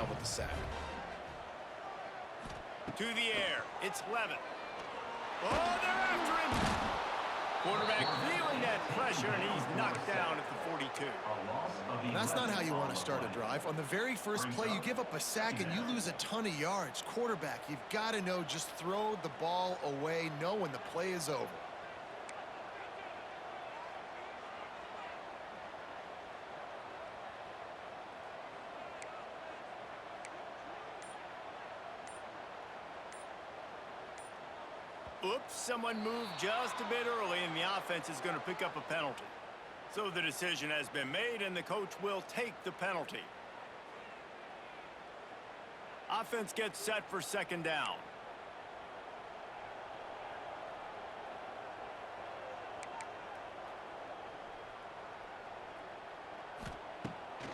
job with the sack. To the air. It's Levitt. Oh, they're after him. Quarterback feeling that pressure, and he's knocked down at the 42. That's not how you want to start a drive. On the very first play, you give up a sack and you lose a ton of yards. Quarterback, you've got to know, just throw the ball away, know when the play is over. Oops, someone moved just a bit early, and the offense is going to pick up a penalty. So the decision has been made, and the coach will take the penalty. Offense gets set for second down.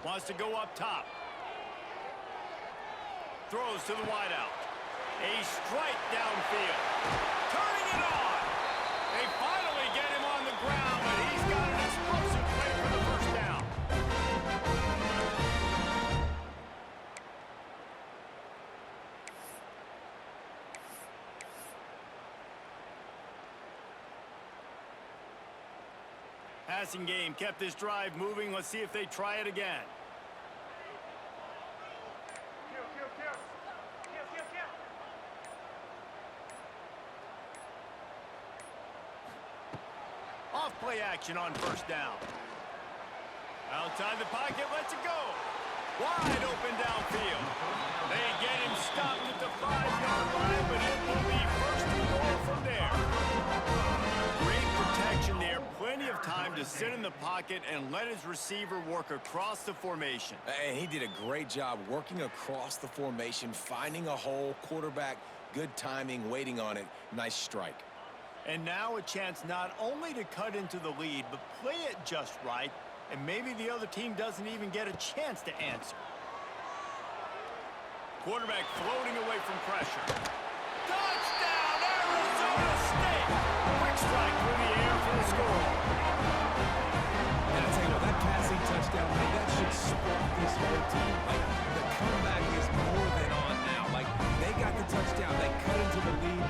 Wants to go up top. Throws to the wideout. A strike downfield. Turning it on. They finally get him on the ground, and he's got an explosive play for the first down. Passing game kept this drive moving. Let's see if they try it again. Off-play action on first down. Outside the pocket, lets it go. Wide open downfield. They get him stopped at the 5-yard line, but it will be first and goal from there. Great protection there. Plenty of time to sit in the pocket and let his receiver work across the formation. And he did a great job working across the formation, finding a hole. Quarterback, good timing, waiting on it. Nice strike. And now a chance not only to cut into the lead, but play it just right, and maybe the other team doesn't even get a chance to answer. Quarterback floating away from pressure. Touchdown, Arizona State! Quick strike through the air for the score. And I tell you what, that passing touchdown, man, that should spark this whole team. Like, the comeback is more than on now. Like, they got the touchdown, they cut into the lead.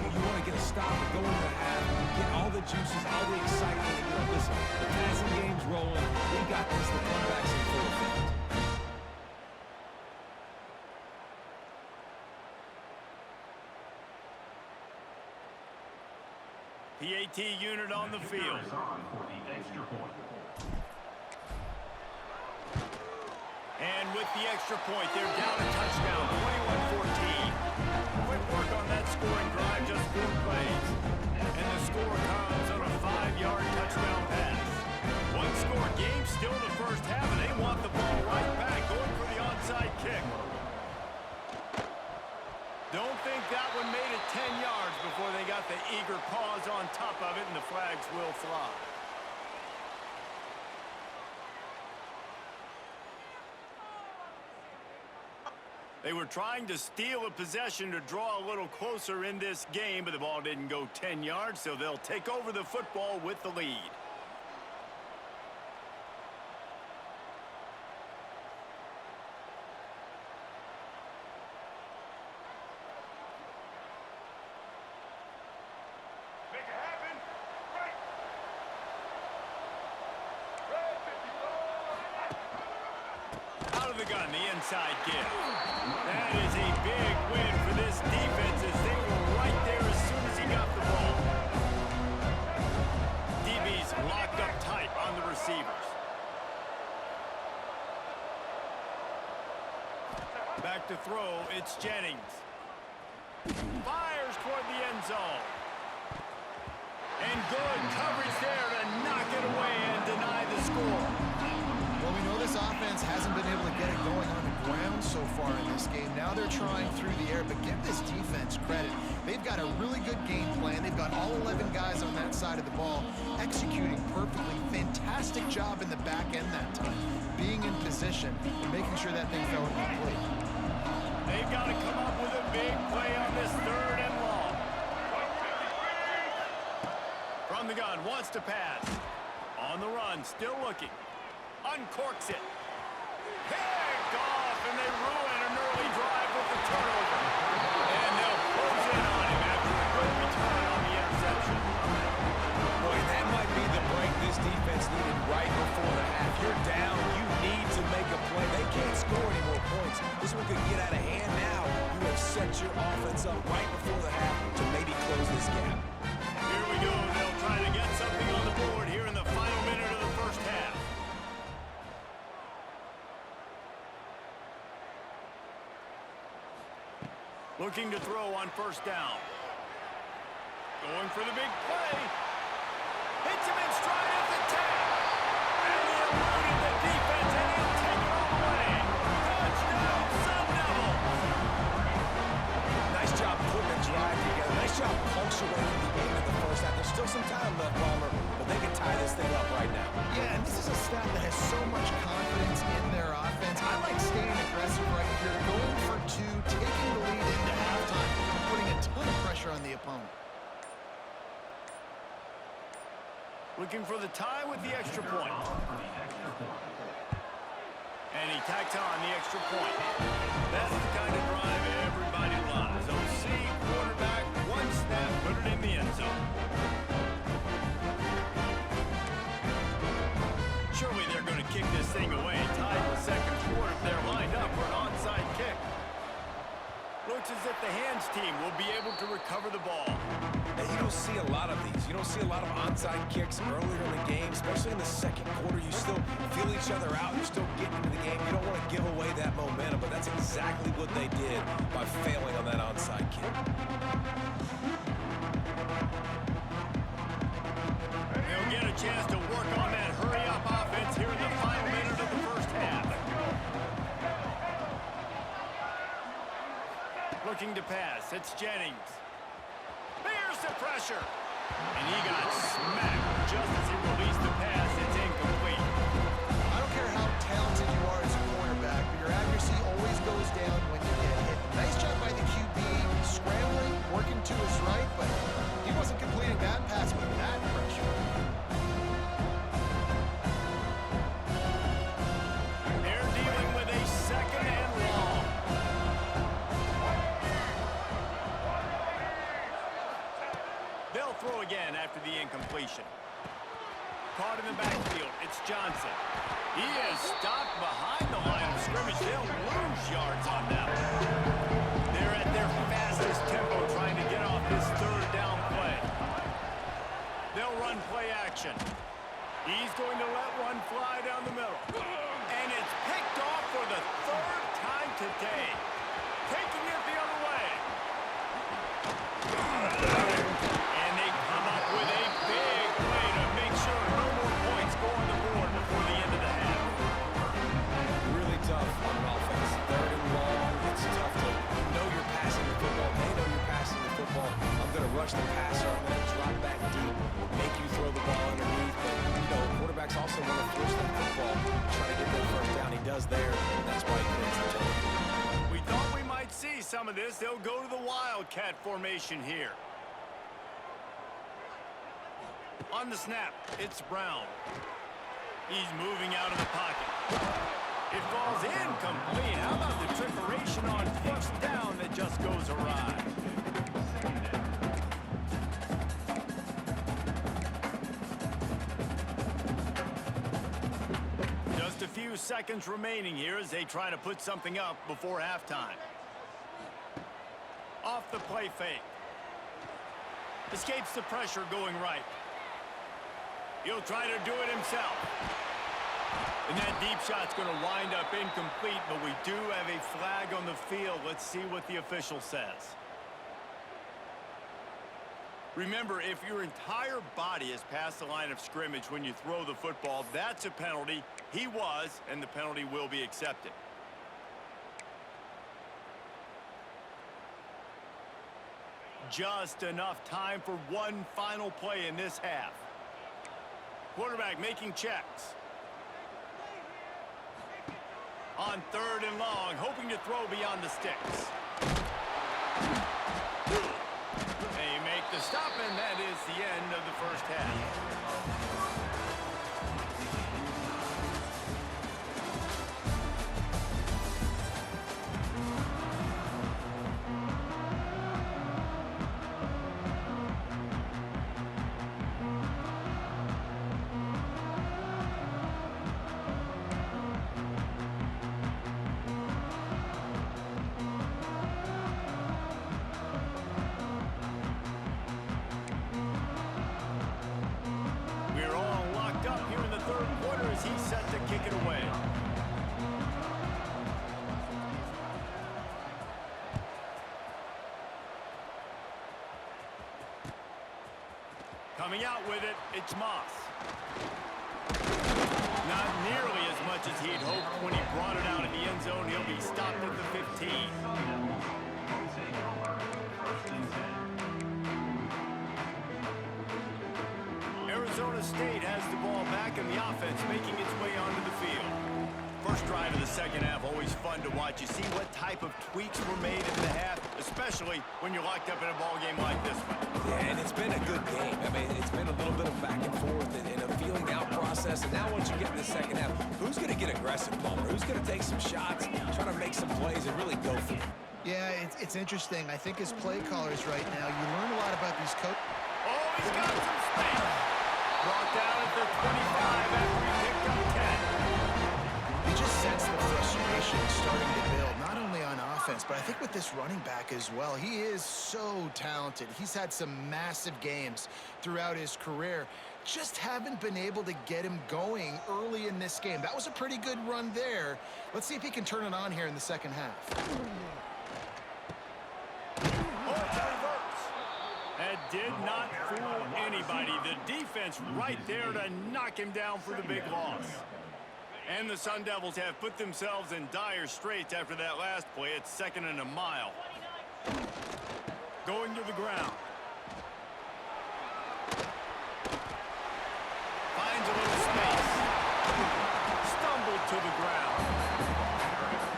You want to get a stop and go into the half, get all the juices, all the excitement, and listen, the passing game's rolling. We got this. The comeback's in full effect. PAT unit on the field. And with the extra point, they're down a touchdown, 21-14. Quick work on that scoring drive, just 4 plays. And the score comes on a 5-yard touchdown pass. One score game, still the first half, and they want the ball right back, going for the onside kick. Don't think that one made it 10 yards before they got the eager paws on top of it, and the flags will fly. They were trying to steal a possession to draw a little closer in this game, but the ball didn't go 10 yards, so they'll take over the football with the lead. Out of the gun, the inside give. That is a big win for this defense as they were right there as soon as he got the ball. DB's locked up tight on the receivers. Back to throw, it's Jennings. Fires toward the end zone. And good coverage there to knock it away and deny the score. Well, we know this offense hasn't been able to get it going on the ground so far in this game. Now they're trying through the air, but give this defense credit. They've got a really good game plan. They've got all 11 guys on that side of the ball executing perfectly. Fantastic job in the back end that time, being in position and making sure that thing fell incomplete. They've got to come up with a big play on this 3rd and long. From the gun, wants to pass. On the run, still looking. Uncorks it. Picked off, and they ruin offense. This one could get out of hand now. You have set your offense up right before the half to maybe close this gap. Here we go. They'll try to get something on the board here in the final minute of the first half. Looking to throw on first down. Going for the big play. Hits him in stride at the 10. And he eluded the defense and he'll take it all the way. Touchdown, Sun Devils. Nice job putting a drive together. Nice job punctuating the game in the first half. There's still some time left, Palmer, but they can tie this thing up right now. Yeah, and this is a staff that has so much confidence in their offense. I like staying aggressive right here, going for two, taking the lead into halftime, and putting a ton of pressure on the opponent. Looking for the tie with the extra point. And he tacks on the extra point. That's the kind of drive everybody loves. OC, quarterback, one snap, put it in the end zone. Surely they're going to kick this thing away. Tied in the second quarter if they're lined up for an onside kick. Looks as if the hands team will be able to recover the ball. And you don't see a lot of these. You don't see a lot of onside kicks earlier in the game, especially in the second quarter. You still feel each other out. You're still getting into the game. You don't want to give away that momentum, but that's exactly what they did by failing on that onside kick. They'll get a chance to work on that hurry-up offense here in the final minute of the first half. Looking to pass. It's Jennings. There's the pressure. And he got smacked just as he released the pass. It's incomplete. I don't care how talented you are as a quarterback, but your accuracy always goes down when you get hit. Nice job by the QB, scrambling, working to his right, but he wasn't completing that pass with that pressure. They're dealing with a second and long. They'll throw again after the incompletion. Caught in the backfield. It's Johnson. He is stopped behind the line of scrimmage. They'll lose yards on that one. They're at their fastest tempo trying to get off this third down play. They'll run play action. He's going to let one fly down the middle. And it's picked off for the third time today. Taking it the other way. And they come up with a big play to make sure no more points go on the board before the end of the half. Really tough on offense. Third and long. It's tough to know you're passing the football. They know you're passing the football. I'm going to rush the passer. I'm going to drop back deep, make you throw the ball underneath. But, you know, quarterbacks also want to force that football, try to get that first down. He does there, and that's why he creates the turnover. We thought we might see some of this. They'll go to the Wildcat formation here. On the snap, it's Brown. He's moving out of the pocket. It falls incomplete. How about the trickeration on first down that just goes awry? Just a few seconds remaining here as they try to put something up before halftime. Off the play fake. Escapes the pressure going right. He'll try to do it himself. And that deep shot's going to wind up incomplete, but we do have a flag on the field. Let's see what the official says. Remember, if your entire body is past the line of scrimmage when you throw the football, that's a penalty. He was, and the penalty will be accepted. Just enough time for one final play in this half. Quarterback making checks. On third and long, hoping to throw beyond the sticks. They make the stop, and that is the end of the first half. Coming out with it, it's Moss. Not nearly as much as he'd hoped when he brought it out in the end zone. He'll be stopped at the 15. Arizona State has the ball back, and the offense making its way onto the field. First drive of the second half, always fun to watch. You see what type of tweaks were made in the half, especially when you're locked up in a ball game like this one. Yeah, and it's been a good game. I mean, it's been a little bit of back and forth and a feeling out process. And now once you get in the second half, who's going to get aggressive, Palmer? Who's going to take some shots, try to make some plays, and really go for it? Yeah, it's interesting. I think as play callers right now, you learn a lot about these coaches. Oh, he's got some space. Brought down at the 25 after he picked up 10. You just sense the frustration starting to build, not only on offense, but I think with this running back as well. He is so talented. He's had some massive games throughout his career. Just haven't been able to get him going early in this game. That was a pretty good run there. Let's see if he can turn it on here in the second half. That did not fool anybody. The defense right there to knock him down for the big loss. And the Sun Devils have put themselves in dire straits after that last play. It's 2nd and a mile. Going to the ground. Finds a little space. Stumbled to the ground.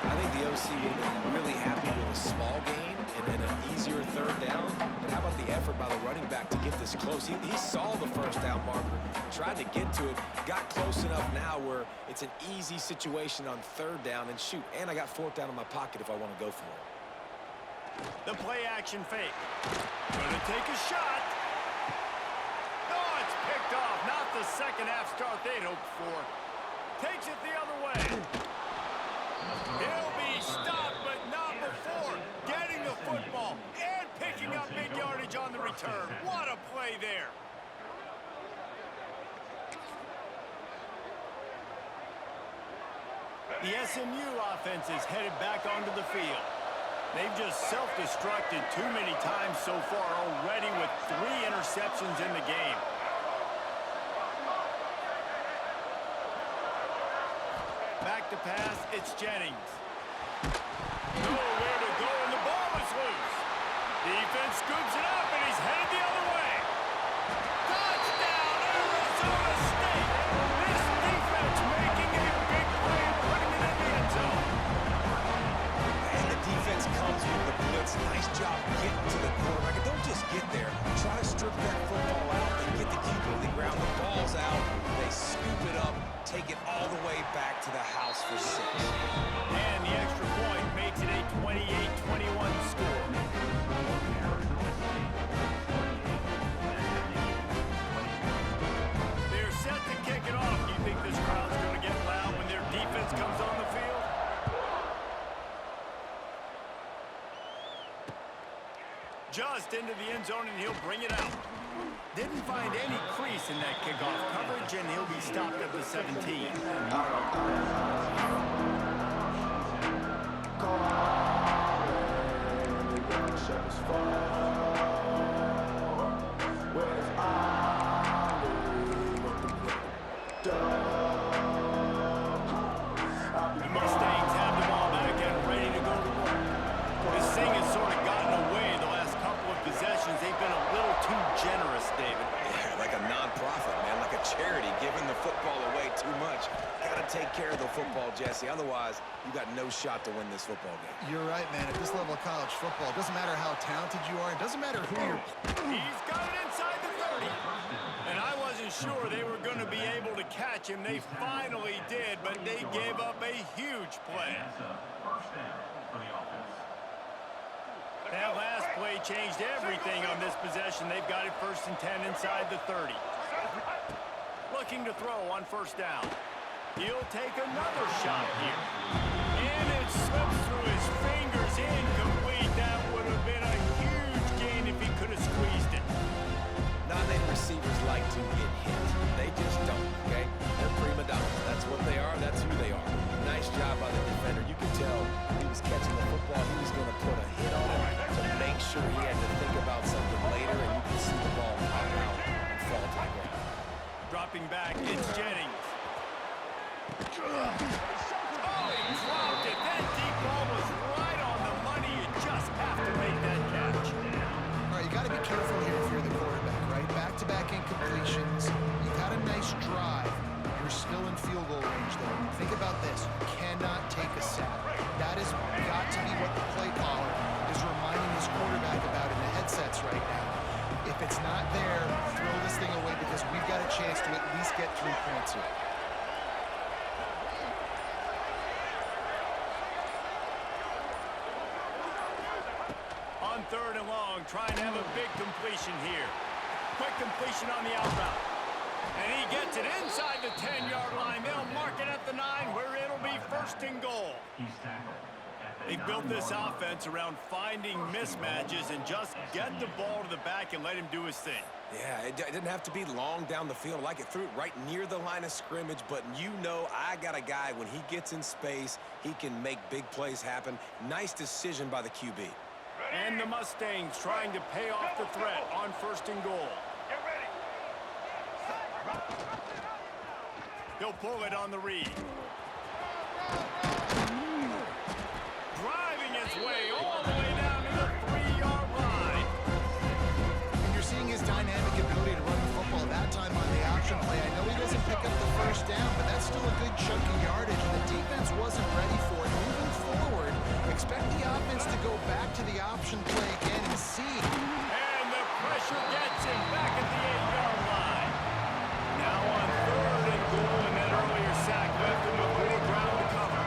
I think the OC would have been really happy with a small gain and then an easier third down. But how about the effort by the running back to get this close? He saw the first down marker, tried to get to it, got close enough now where it's an easy situation on third down. And shoot, and I got 4th down in my pocket if I want to go for it. The play action fake. Gonna take a shot. Oh, it's picked off. Not the second half start they'd hoped for. Takes it the other way. He'll be stopped, but not before getting the football and picking up big yardage on the return. What a play there. The SMU offense is headed back onto the field. They've just self-destructed too many times so far already with 3 interceptions in the game. Back to pass, it's Jennings. Nowhere to go, and the ball is loose. Defense scoops it up, and he's headed the other way. Touchdown, Arizona State! This defense making a big play and putting it in the end zone. And the defense comes with the blitz. Nice job getting to the quarterback. And don't just get there. Try to strip that football out and get the QB to the ground. The ball's out. They scoop it up, take it all the way back to the house for 6. And the extra point makes it a 28-21 score. They're set to kick it off. Do you think this crowd's going to get loud when their defense comes on the field? Just into the end zone, and he'll bring it out. Didn't find any crease in that kickoff coverage, and he'll be stopped at the 17. The Mustangs have the ball back and ready to go to work. This thing has sort of gotten away the last couple of possessions. They've been a little too generous, David. Yeah, like a non-profit, man, like a charity, giving the football away too much. Got to take care of the football, Jesse. Otherwise, you got no shot to win this football game. You're right, man. At this level of college football, it doesn't matter how talented you are. It doesn't matter who you're. He's got it inside the 30. And I wasn't sure they were going to be able to catch him. They finally did, but they gave up a huge play. That last play changed everything on this possession. They've got it 1st and 10 inside the 30. Looking to throw on 1st down. He'll take another shot here. And it slips through his fingers, incomplete. That would have been a huge gain if he could have squeezed it. Non-native receivers like to get hit. They just don't, okay? They're prima donnas. That's what they are. That's who they are. Nice job by the defender. You could tell he was catching the football. He was going to put a hit on it to make sure he had to think about something later, and you could see the ball pop out and fall on 3rd and long, trying to have a big completion here. Quick completion on the out route. And he gets it inside the 10-yard line. They'll mark it at the 9, where it'll be 1st and goal. They've built this offense around finding mismatches and just get the ball to the back and let him do his thing. Yeah, it didn't have to be long down the field. Like it threw it right near the line of scrimmage, but you know I got a guy, when he gets in space, he can make big plays happen. Nice decision by the QB. And the Mustangs trying to pay off the threat on 1st and goal. He'll pull it on the read. Driving his way all the way down to the 3-yard line. And you're seeing his dynamic ability to run the football that time on the option play. I know he doesn't pick up the 1st down, but that's still a good chunk of yardage, and the defense wasn't ready for it. Moving forward, expect the offense to go back to the option play again and see. And the pressure gets him back at the 8-yard line. Now on 3rd and goal, and that earlier sack left him with more ground to cover.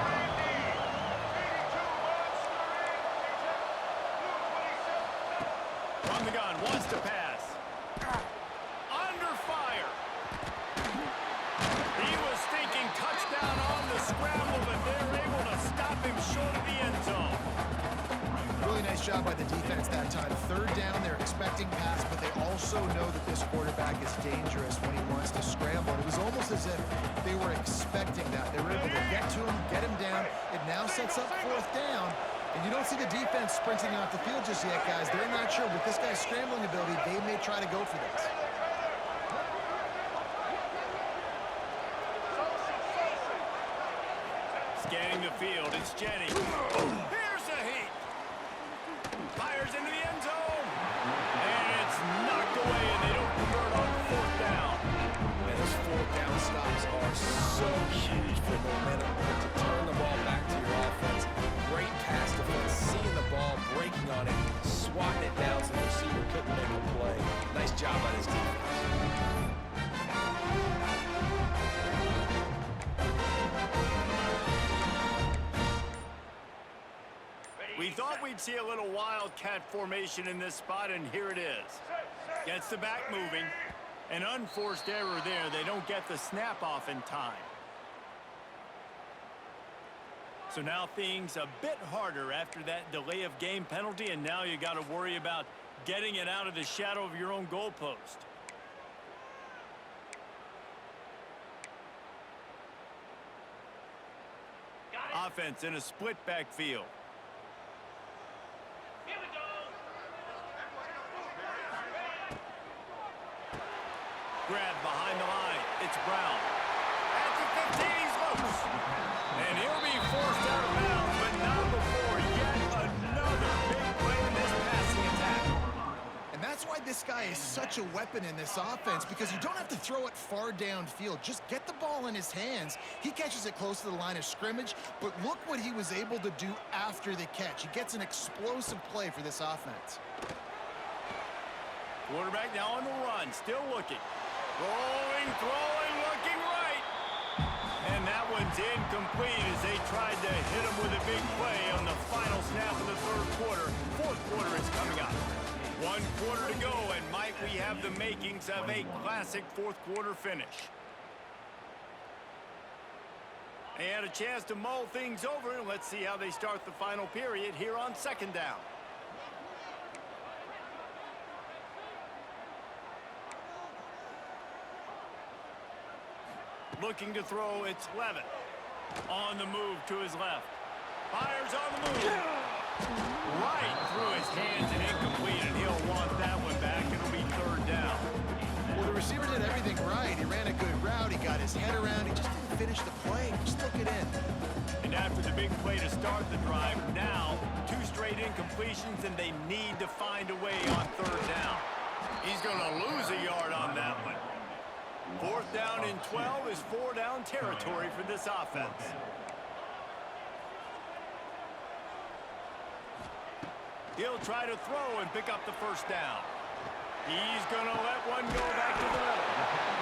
From the gun, wants to pass. Under fire. He was thinking touchdown on the scramble, but they're able to stop him short of the end zone. Really nice job by the defense that time. 3rd down, they're expecting pass, but they also know that this quarterback is dangerous when he wants to scramble. It was almost as if they were expecting that. They were able to get to him, get him down. It now sets up 4th down. And you don't see the defense sprinting off the field just yet, guys. They're not sure. With this guy's scrambling ability, they may try to go for this. Scanning the field, it's Jennings. Here's a heat. Fires into the end zone. And it's knocked away, and they don't convert on 4th down. And those 4th down stops are so huge for momentum to turn the ball back to your offense. Great pass defense, seeing the ball, breaking on it, swatting it down so the receiver couldn't make a play. Nice job by this defense. We thought we'd see a little wildcat formation in this spot, and here it is. Gets the back moving. An unforced error there. They don't get the snap off in time. So now things a bit harder after that delay of game penalty, and now you got to worry about getting it out of the shadow of your own goalpost. Offense in a split backfield. Grab behind the line. It's Brown. At the 15, he's loose. And he'll be forced out of bounds, but not before yet another big play in this passing attack. And that's why this guy is such a weapon in this offense, because you don't have to throw it far downfield. Just get the ball in his hands. He catches it close to the line of scrimmage, but look what he was able to do after the catch. He gets an explosive play for this offense. Quarterback now on the run, still looking. Rolling, throwing, looking right. And that one's incomplete as they tried to hit him with a big play on the final snap of the 3rd quarter. 4th quarter is coming up. 1 quarter to go, and might we have the makings of a classic 4th quarter finish. They had a chance to mull things over, and let's see how they start the final period here on 2nd down. Looking to throw, it's Levitt. On the move to his left. Fires on the move. Right through his hands and incomplete, and he'll want that one back. It'll be 3rd down. Well, the receiver did everything right. He ran a good route. He got his head around. He just didn't finish the play. Just look it in. And after the big play to start the drive, now 2 straight incompletions, and they need to find a way on 3rd down. He's going to lose a yard on that one. 4th down and 12 is 4-down territory for this offense. He'll try to throw and pick up the 1st down. He's going to let one go back to the middle.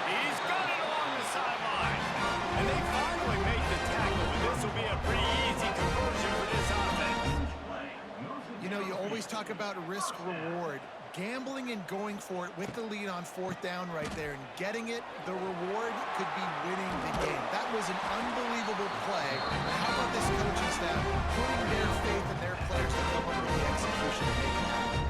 He's got it along the sideline. And they finally make the tackle, but this will be a pretty easy conversion for this offense. You know, you always talk talk about risk-reward. Gambling and going for it with the lead on 4th down right there and getting it, the reward could be winning the game. That was an unbelievable play. How about this coaching staff putting their faith in their players to come up with the execution to make it happen?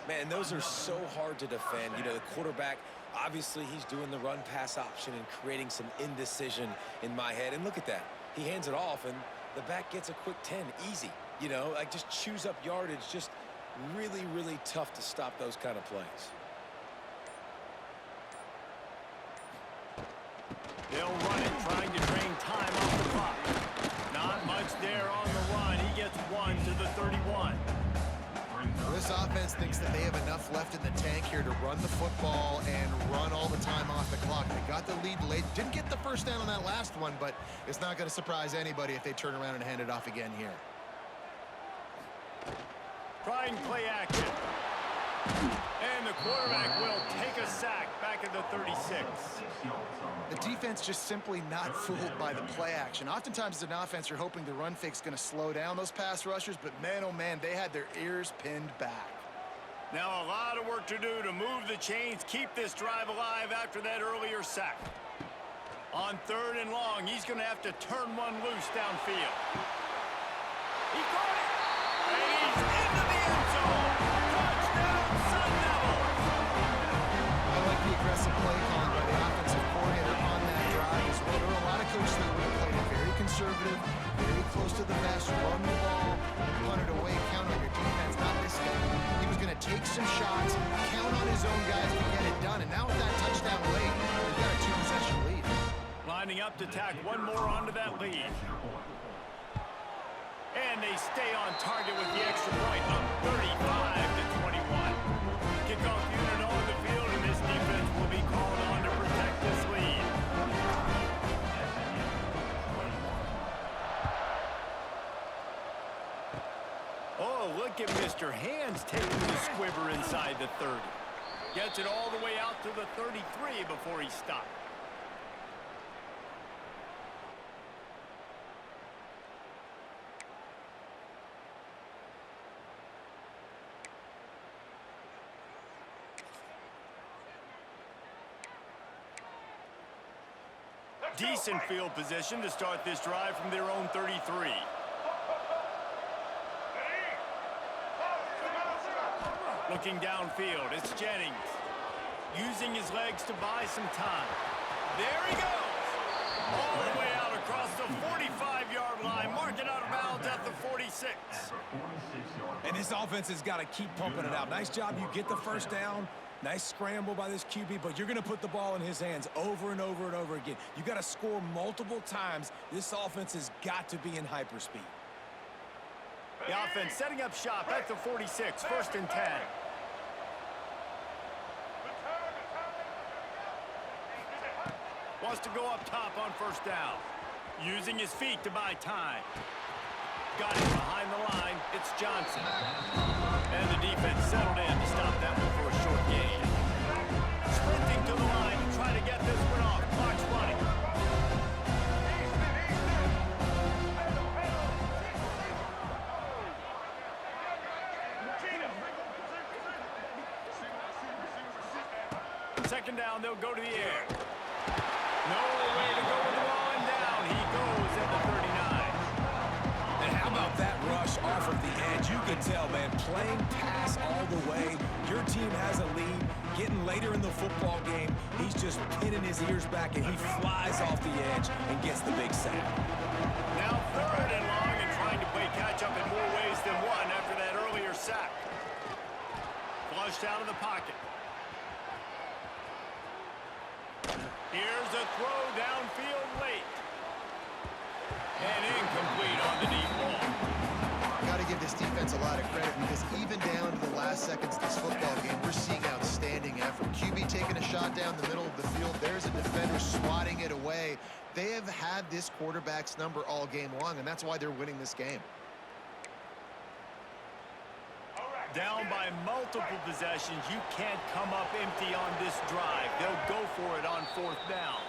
Man, those are so hard to defend. You know, the quarterback, obviously he's doing the run-pass option and creating some indecision in my head. And look at that. He hands it off, and the back gets a quick 10. Easy. You know, like just chews up yardage. Just really, really tough to stop those kind of plays. They'll run it, trying to drain time off the clock. Not much there on the run. He gets 1 to the 31. Well, this offense thinks that they have enough left in the tank here to run the football and run all the time off the clock. They got the lead late. Didn't get the first down on that last one, but it's not going to surprise anybody if they turn around and hand it off again here. Trying play action. And the quarterback will take a sack back at the 36. The defense just simply not fooled by the play action. Oftentimes as an offense, you're hoping the run fake's going to slow down those pass rushers, but man, oh man, they had their ears pinned back. Now a lot of work to do to move the chains, keep this drive alive after that earlier sack. On 3rd and long, he's going to have to turn one loose downfield. He caught it! And he's into the end zone! Touchdown, Sun Devils! I like the aggressive play calling by the offensive coordinator on that drive as well. There are a lot of coaches that would have played it very conservative, very close to the vest, run the ball, punt it away, count on your defense. Not this guy. He was going to take some shots, count on his own guys to get it done. And now with that touchdown late, they've got a 2-possession lead. Lining up to tack one more onto that lead. And they stay on target with the extra point, up 35 to 21. Kickoff unit on the field, and this defense will be called on to protect this lead. Oh, look at Mr. Hands taking the squibber inside the 30. Gets it all the way out to the 33 before he stopped. Decent field position to start this drive from their own 33. Looking downfield, it's Jennings. Using his legs to buy some time. There he goes! All the way out across the 45-yard line. Mark it out of bounds at the 46. And this offense has got to keep pumping it out. Nice job. You get the first down. Nice scramble by this QB, but you're going to put the ball in his hands over and over and over again. You got to score multiple times. This offense has got to be in hyperspeed. The offense setting up shop at the 46, 1st and 10. Wants to go up top on 1st down. Using his feet to buy time. Got it behind the line. It's Johnson. And the defense settled in to stop that one for a short gain. Sprinting to the line to try to get this one off. Clock's running. Second down, they'll go to the air. No way to go with the ball and down. He goes at the 39. And how about that rush off of the edge? You can tell, man, playing pass all the way. Your team has a lead. Getting later in the football game, he's just pinning his ears back, and he flies off the edge and gets the big sack. Now 3rd and long and trying to play catch-up in more ways than one after that earlier sack. Flushed out of the pocket. Here's a throw downfield late. And incomplete on the deep ball. Got to give this defense a lot of credit because even down to the last seconds of this football game, we're seeing outstanding effort. QB taking a shot down the middle of the field. There's a defender swatting it away. They have had this quarterback's number all game long, and that's why they're winning this game. Down by multiple possessions, you can't come up empty on this drive. They'll go for it on 4th down.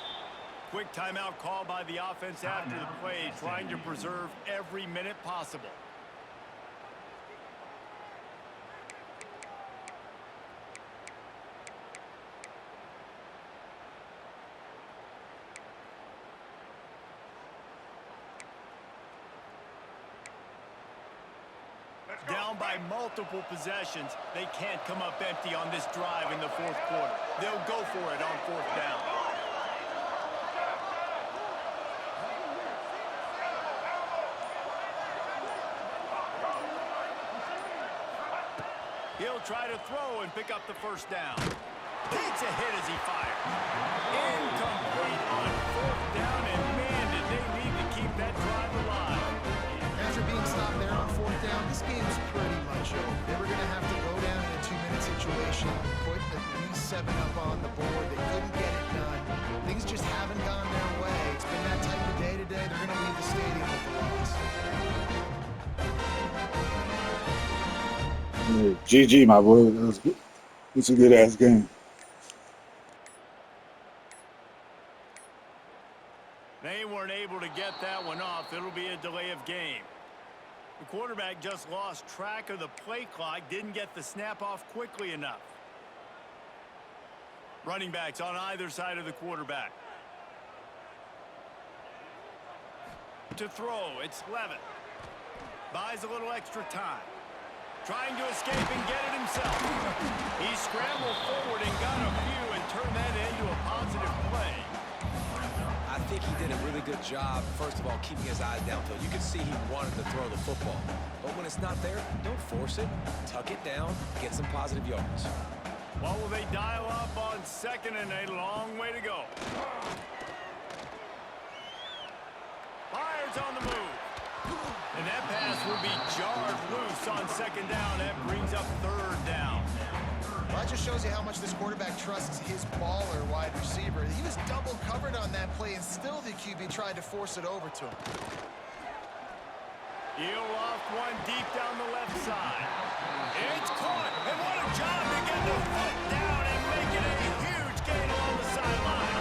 Quick timeout call by the offense after the play, trying to preserve every minute possible. Down by multiple possessions, they can't come up empty on this drive in the fourth quarter. They'll go for it on fourth down. He'll try to throw and pick up the first down. Takes a hit as he fires. Incomplete on fourth down, and man, did they need to keep that drive alive. After being stopped there on fourth down, this game's pretty much over. They were going to have to go down in a 2-minute situation, put at least 7 up on the board. They couldn't get it done. Things just haven't gone their way. It's been that type of day today. They're going to leave the stadium with the loss. Yeah, GG, my boy. That was good. It's a good ass game. They weren't able to get that one off. It'll be a delay of game. The quarterback just lost track of the play clock, didn't get the snap off quickly enough. Running backs on either side of the quarterback. To throw, it's Levitt. Buys a little extra time. Trying to escape and get it himself. He scrambled forward and got a few and turned that into a positive play. I think he did a really good job, first of all, keeping his eyes downfield. You could see he wanted to throw the football. But when it's not there, don't force it. Tuck it down, get some positive yards. What will they dial up on second and a long way to go? Fires on the move. And that pass will be jarred loose on second down. That brings up third down. Well, that just shows you how much this quarterback trusts his baller wide receiver. He was double covered on that play, and still the QB tried to force it over to him. He'll loft one deep down the left side. It's caught, and what a job to get the foot down and make it a huge gain along the sideline.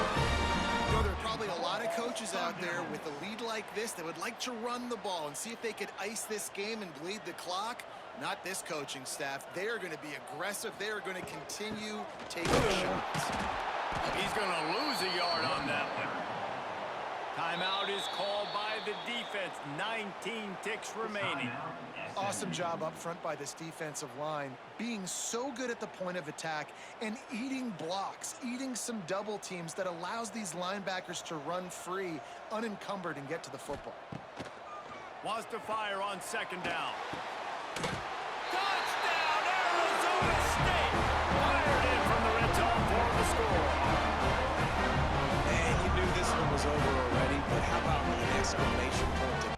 You know, there are probably a lot of coaches out there with a lead like this that would like to run the ball and see if they could ice this game and bleed the clock. Not this coaching staff. They are going to be aggressive. They are going to continue taking shots. He's going to lose a yard on that one. Timeout is called by the defense. 19 ticks remaining. Awesome job up front by this defensive line, being so good at the point of attack and eating blocks, eating some double teams that allows these linebackers to run free, unencumbered, and get to the football. Wants to fire on second down. Touchdown, Arizona State! Fired in from the red zone for the score. Man, you knew this one was over already, but how about an exclamation point to